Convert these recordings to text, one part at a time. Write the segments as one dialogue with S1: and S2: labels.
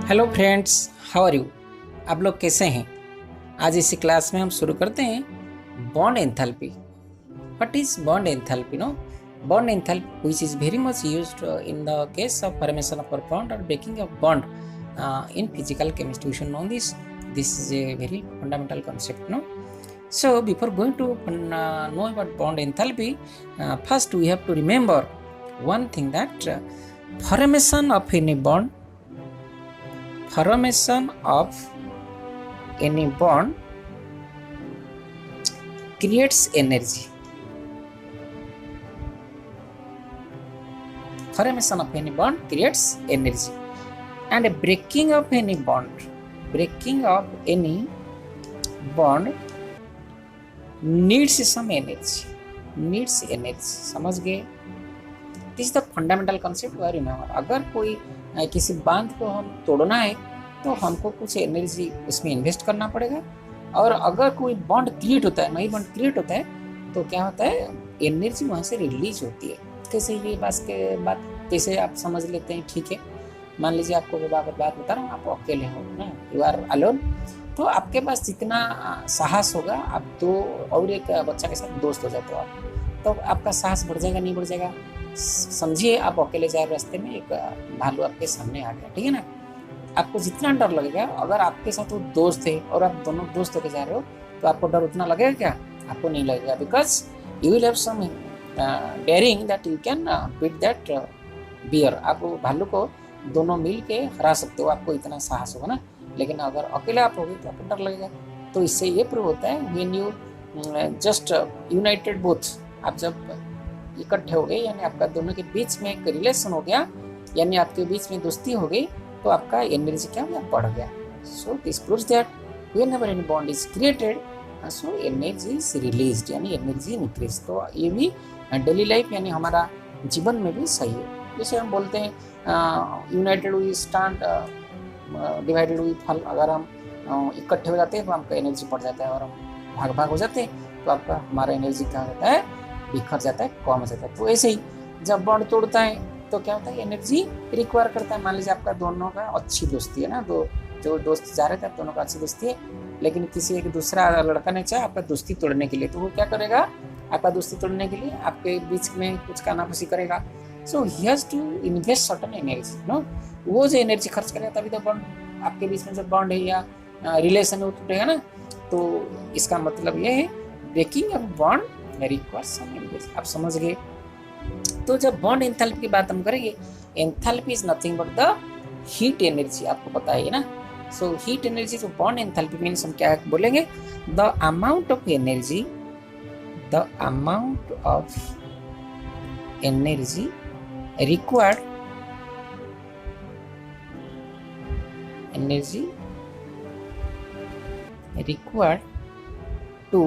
S1: Hello friends, how are you. आप लोग कैसे हैं। आज इसी क्लास में हम शुरू करते हैं bond enthalpy. What is bond enthalpy? No, bond enthalpy which is very much used in the case of formation of bond और breaking of bond in physical chemistry. You should know this is a very fundamental concept, no? So before going to know about bond enthalpy, first we have to remember one thing, that formation of any bond creates energy. Formation of any bond creates energy, and a breaking of any bond needs some energy. समझ गए? This is the fundamental concept we remember. अगर कोई किसी बांध को हम तोड़ना है तो हमको कुछ एनर्जी उसमें इन्वेस्ट करना पड़ेगा, और अगर कोई बॉन्ड क्रिएट होता है, नई बॉन्ड क्रिएट होता है, तो क्या होता है, एनर्जी वहाँ से रिलीज होती है। कैसे ये बात कैसे आप समझ लेते हैं? ठीक है, मान लीजिए आपको बात बता रहा हूँ, आप अकेले हो ना, यू आर अलोन, तो आपके पास जितना साहस होगा, आप दो और एक बच्चा के साथ दोस्त हो जाते हो आप, तो आपका साहस बढ़ जाएगा, नहीं बढ़ जाएगा? समझिए आप अकेले जा रहे रास्ते में, एक भालू आपके सामने आ गया, ठीक है ना, आपको जितना डर लगेगा, अगर आपके साथ वो दोस्त है और आप दोनों दोस्त होकर जा रहे हो, तो आपको डर उतना लगेगा क्या? आपको नहीं लगेगा, because you will have some daring that you can beat that bear. आप भालू को दोनों मिल के हरा सकते हो, आपको इतना साहस होगा ना। लेकिन अगर अकेले आप होगे तो आपको डर लगेगा। तो इससे ये प्रूव होता है, when you just United both, आप जब इकट्ठे हो गए, यानी आपका दोनों के बीच में एक रिलेशन हो गया, यानी आपके बीच में दोस्ती हो गई, तो आपका एनर्जी क्या हो गया? बढ़ गया। So this proves that whenever any bond is created, so energy is released, यानी एनर्जी इंक्रीज। तो ये भी डेली लाइफ यानी हमारा जीवन में भी सही है। जैसे हम बोलते हैं united we stand, divided we fall. अगर हम इकट्ठे हो जाते हैं तो आपका एनर्जी बढ़ जाता है, और हम भाग हो जाते हैं तो आपका हमारा एनर्जी क्या हो जाता है? बिखर जाता है, कम हो जाता है। तो ऐसे ही जब बॉन्ड तोड़ता है तो क्या होता है? एनर्जी रिक्वायर करता है। मान लीजिए आपका दोनों का अच्छी दोस्ती है ना, जो दोस्त जा रहे थे दोनों का अच्छी दोस्ती है, लेकिन किसी एक दूसरा लड़का ने चाहा आपका दोस्ती तोड़ने के लिए, तो वो क्या करेगा? आपका दोस्ती तोड़ने के लिए आपके बीच में कुछ कानाफूसी करेगा। So he has to invest certain energy, no, वो जो एनर्जी खर्च करेगा तभी तो बॉन्ड आपके बीच में जो बॉन्ड है या रिलेशन है वो टूटेगा ना। तो इसका मतलब ये है, breaking of bond requires some energy. आप समझ गए? तो जब बॉन्ड एंथैल्पी की बात हम करेंगे, enthalpy is nothing but the heat energy, आपको पता है ना। सो हीट एनर्जी, जो बॉन्ड एंथैल्पी मीन्स हम क्या बोलेंगे? The amount of energy required to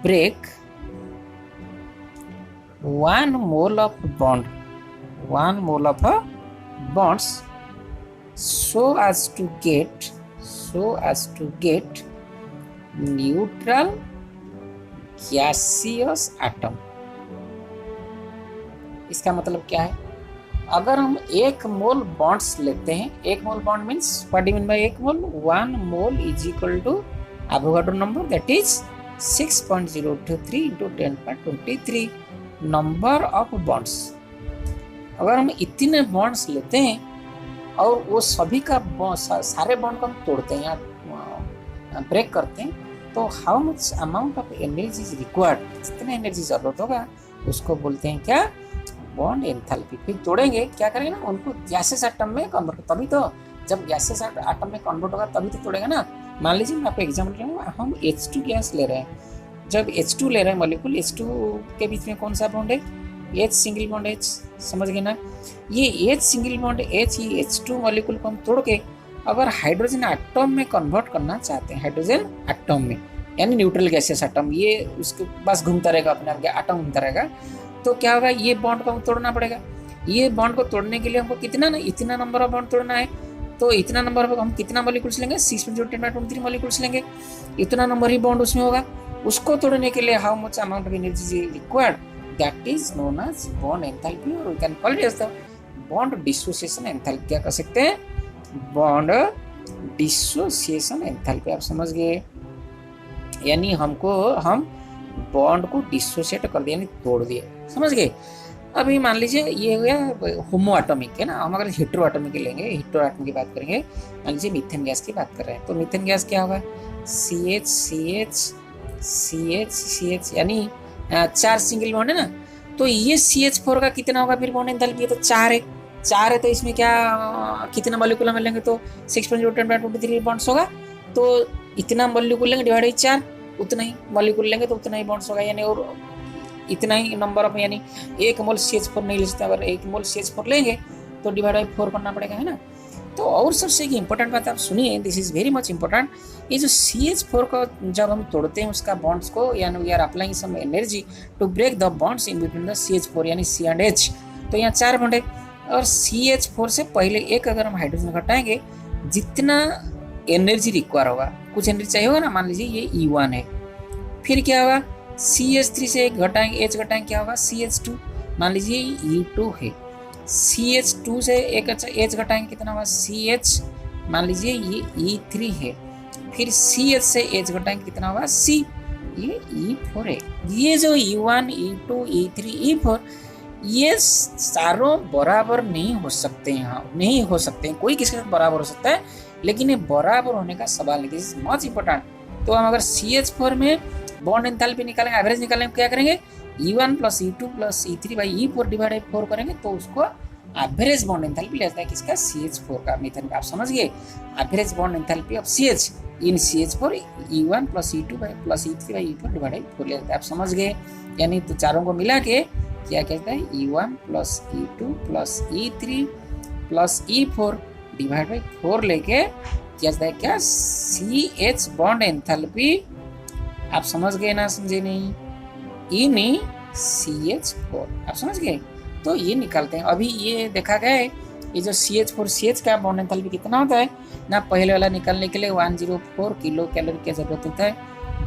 S1: break 1 mole of bonds so as to get neutral gaseous atom। इसका मतलब क्या है? अगर हम 1 मोल बॉन्ड्स लेते हैं, 1 mole bond means what do you mean by 1 mole? 1 mole is equal to Avogadro number, that is 6.023 into 10.23 number of bonds. अगर हम इतने बॉन्ड्स लेते हैं और वो सभी का सारे बॉन्ड को हम तोड़ते हैं या ब्रेक करते हैं, तो how much amount of energy is required, जितने एनर्जी जरूरत होगा उसको बोलते हैं क्या? Bond enthalpy. फिर तोड़ेंगे, क्या करेंगे ना, उनको गैसेस एटम में कन्वर्ट, तभी तो जब गैसेस एटम में कन्वर्ट होगा तभी तो तोड़ेगा ना। मान लीजिए मैं आपको एग्जाम्पल दे रहा हूँ, हम H2 गैस ले रहे हैं। जब H2 ले रहे हैं मॉलिक्यूल, H2 के बीच में कौन सा बॉन्ड है? H सिंगल बॉन्ड H, समझ गए ना। ये H सिंगल बॉन्ड H, ये H2 मॉलिक्यूल को हम तोड़ के अगर हाइड्रोजन एटम में कन्वर्ट करना चाहते हैं, हाइड्रोजन एटम में, यानी न्यूट्रल गैसेस एटम, ये उसके पास घूमता रहेगा, अपने आप एटम घूमता रहेगा, तो क्या होगा? ये बॉन्ड को तोड़ना पड़ेगा। ये बॉन्ड को तोड़ने के लिए हमको इतना नंबर ऑफ बॉन्ड तोड़ना है, तो इतना नंबर हम कितना मॉलिक्यूल्स लेंगे? 6.10 मॉलिक्यूल्स लेंगे, इतना नंबर ही बॉन्ड उसमें होगा। उसको तोड़ने के लिए how much amount of energy required, that is known as bond enthalpy, और we can call it as the bond dissociation enthalpy. क्या कर सकते हैं? Bond dissociation enthalpy. आप समझ गए, यानी हम बॉन्ड को डिसोसिएट कर दिया, यानी तोड़ दिए, समझ गए। अभी मान लीजिए ये हो गया होमो एटॉमिक है ना, हम अगर हेटेरो एटॉमिक लेंगे, हेटेरो एटॉम की बात करेंगे, मान लीजिए मीथेन गैस की बात कर रहे हैं, तो मीथेन गैस क्या होगा, CH यानी 4 सिंगल बॉन्ड है ना, तो ये CH4 का कितना होगा फिर बॉन्ड एंथैल्पी, ये तो 4 है, तो इसमें क्या कितना मॉलिक्यूल में लेंगे तो 6.1023 बॉन्ड्स होगा, तो इतना मॉलिक्यूल लेंगे डिवाइड बाई 4, उतना ही मॉलिक्यूल लेंगे तो उतना ही बॉन्ड्स होगा, यानी और इतना ही नंबर ऑफ, यानी 1 मोल CH4 नहीं ले सकते, अगर 1 मोल CH4 लेंगे तो डिवाइड बाई 4 करना पड़ेगा, है ना। तो और सबसे एक इंपॉर्टेंट बात आप सुनिए, this is very much important, ये जो CH4 को जब हम तोड़ते हैं उसका बॉन्ड्स को, यानी we are applying some energy to break the bonds in between the CH4 यानी C एंड H, तो यहाँ 4 बॉन्ड है, और CH4 से पहले एक अगर हम हाइड्रोजन घटाएंगे, जितना एनर्जी रिक्वायर होगा, कुछ एनर्जी चाहिए होगा ना, मान लीजिए ये E1 है, फिर क्या होगा CH3 से एक घटाएंगे, H घटाएंगे, क्या होगा CH2, मान लीजिए E2 है, CH2 से एक अच्छा H घटाएंगे, कितना होगा CH, मान लीजिए ये E3 है, फिर CH से H घटाएंगे, कितना होगा C, ये E4 है। ये जो E1 E2 E3 E4 ये चारों बराबर नहीं हो सकते, यहाँ नहीं हो सकते, कोई किसके साथ बराबर हो सकता है, लेकिन ये बराबर होने का सवाल नहीं, दिस इज मच इंपॉर्टेंट। तो हम अगर CH4 में बॉन्ड एंथैल्पी निकालेंगे, एवरेज निकालेंगे, क्या करेंगे E1 plus E2 plus E3 by E4 divide by 4 करेंगे, तो उसको एवरेज बॉन्ड एंथैल्पी लेता है किसका, CH4 का, मीथेन का। आप समझ गए, average bond enthalpy of CH in CH4 E1 plus E2 plus E3 by E4 divide by 4 लेता है। आप समझ गए, यानी तो चारों को मिला के क्या कहता है E1 plus E2 plus E3 plus E4 divide by 4 लेके क्या कहता है, क्या CH बॉन्ड एंथैल्पी। आप समझ गए ना, समझे नहीं, इन CH4, आप समझ गए, तो ये निकालते हैं। अभी ये देखा गया है, ये जो CH4 CH का बॉन्ड एंथैल्पी कितना होता है ना, पहले वाला निकालने के लिए 104 किलो कैलोरी की जरूरत होता है,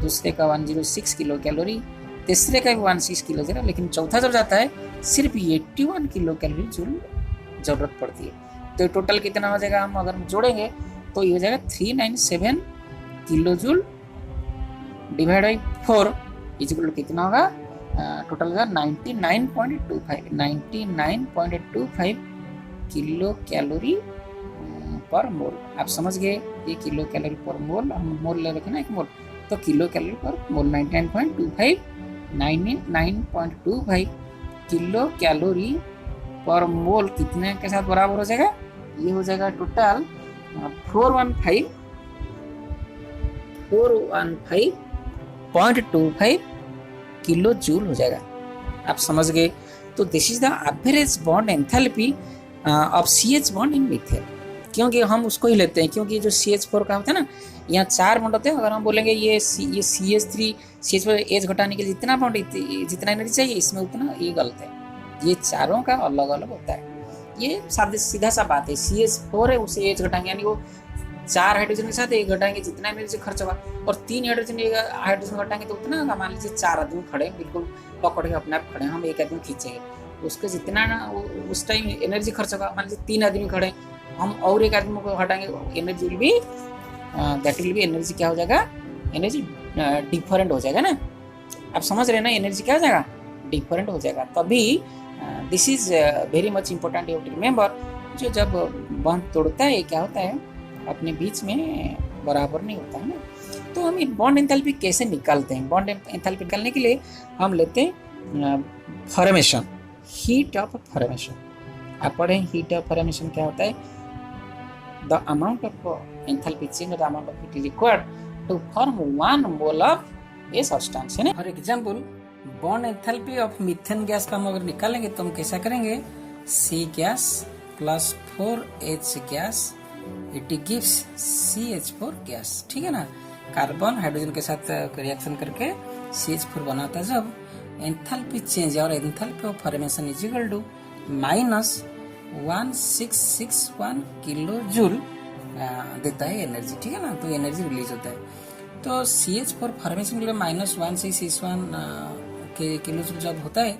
S1: दूसरे का 106 किलो कैलोरी, तीसरे का भी 16 किलो जरा, लेकिन चौथा जब जाता है सिर्फ 81 किलो कैलोरी जूल जरूरत पड़ती है। तो टोटल कितना हो जाएगा, हम अगर जोड़ेंगे तो ये हो जाएगा 397 kilo joule divide by 4 equal कितना होगा, टोटल होगा 99.25 किलो कैलोरी पर मोल। आप समझ गए, ये किलो कैलोरी पर मोल, हम मोल ले रखे ना, एक मोल, तो किलो कैलोरी पर मोल 99.25 किलो कैलोरी पर मोल कितने के साथ बराबर हो जाएगा, ये हो जाएगा टोटल 415.25 किलो जूल हो जाएगा। आप समझ गए, तो this is the average bond enthalpy of CH bond in methane, क्योंकि हम उसको ही लेते हैं, क्योंकि जो CH4 का होता है ना, यहाँ 4 बॉन्ड होते हैं, अगर हम बोलेंगे ये CH3 CH4 H घटाने के लिए जितना बॉन्ड जितना एनर्जी चाहिए, इसमें उतना, ये गलत है, ये चारों का अलग अलग होता है, ये सीधा सा बात है। CH4 है, उसे H घटाएंगे, यानी वो 4 हाइड्रोजन के साथ 1 घटाएंगे, जितना एनर्जी खर्च होगा, और 3 हाइड्रोजन घटाएंगे तो उतना होगा। मान लीजिए 4 आदमी खड़े, बिल्कुल पकड़ के अपने आप खड़े, हम एक आदमी खींचेंगे, उसके जितना ना उस टाइम एनर्जी खर्च होगा। मान लीजिए 3 आदमी खड़े, हम और एक आदमी को हटाएंगे, energy will be that will be energy क्या हो जाएगा, एनर्जी डिफरेंट हो जाएगा ना। आप समझ रहे हैं ना, एनर्जी क्या हो जाएगा, डिफरेंट हो जाएगा। तभी this is very much important, you to remember, जो जब बॉन्ड तोड़ता है क्या होता है, अपने बीच में बराबर नहीं होता है ना। तो हम बॉन्ड एंथैल्पी कैसे निकालते हैं, बॉन्ड एंथैल्पी निकालने के लिए हम लेते हैं फॉर्मेशन, हीट ऑफ फॉर्मेशन। आप पढ़े हीट ऑफ फॉर्मेशन क्या होता है, the amount of enthalpy change, the amount of heat required to form 1 mole of a substance, है ना। For example bond enthalpy of methane gas का हम अगर निकालेंगे तो हम कैसा करेंगे, C gas plus 4H gas it gives CH4 gas, ठीक है ना। कार्बन हाइड्रोजन के साथ रिएक्शन करके CH4 बनाता है। जब एंथैल्पी चेंज और enthalpy of formation is equal to -1661 kilo joule देता है एनर्जी, ठीक है ना। तो एनर्जी रिलीज होता है। तो CH4 फॉर्मेशन के लिए -1661 किलो जूल जब होता है,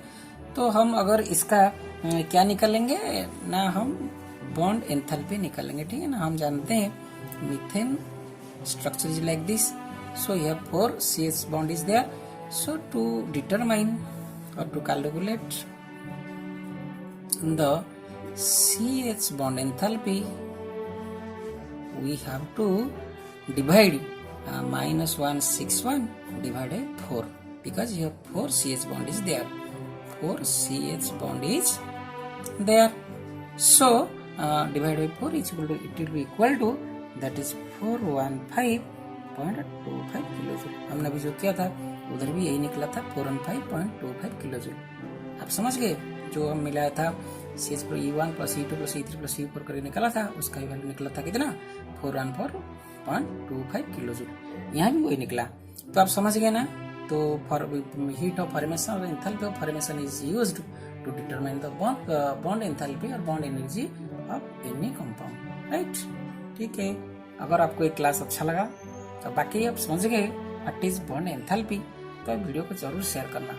S1: तो हम अगर इसका क्या निकालेंगे ना, हम बॉन्ड एंथैल्पी निकालेंगे, ठीक है ना। हम जानते हैं methane structure is like this, so here 4 CH bond is there. So to determine or to calculate the CH bond enthalpy, we have to divide -161 divided 4, because here 4 CH bond is there, 4 CH bond is there. So divided by 4 is equal to, it will be equal to, that is 415.25 kilo joule. हमने अभी जो किया था उधर भी यही निकला था 415.25 किलो जूल। आप समझ गए, जो हम मिलाया था CH plus E1 plus E2 plus E3 plus E4 करके निकला था, उसका ही वैल्यू निकला था कितना, 414.25 किलो जूल। यहाँ भी वही निकला, तो आप समझ गए ना। तो फॉर हीट ऑफ फॉर्मेशन और enthalpy of formation is used to determine the bond enthalpy और bond energy of any compound, right. ठीक है, अगर आपको एक क्लास अच्छा लगा तो बाकी आप समझ गए व्हाट इज बॉन्ड एंथैल्पी, तो वीडियो को जरूर शेयर करना।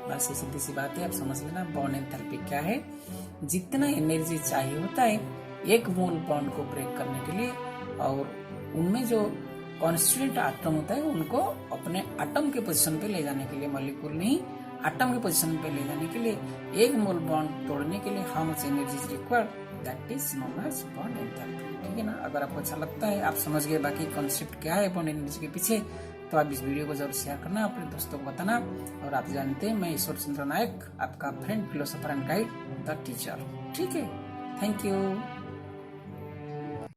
S1: बस ये सीधी सी बात है, आप समझ लेना बॉन्ड एंथैल्पी क्या है। जितना एनर्जी चाहिए होता है एक मोल बॉन्ड को ब्रेक करने के लिए, और उनमें जो कॉन्स्टिट्यूएंट एटम होता है उनको अपने एटम के पोजीशन पे ले जाने के लिए, मॉलिक्यूल नहीं एटम के पोजीशन पे ले जाने के लिए, एक मोल बॉन्ड तोड़ने के लिए how much energy is required, that is known as bond enthalpy. ठीक है ना। अगर आपको अच्छा लगता है, आप समझ गए बाकी कॉन्सेप्ट क्या है बॉन्ड एनर्जी के पीछे, तो आप इस वीडियो को जरूर शेयर करना, अपने दोस्तों को बताना। और आप जानते हैं मैं ईश्वर चंद्र नायक, आपका friend, philosopher and guide, the teacher. ठीक है, थैंक यू।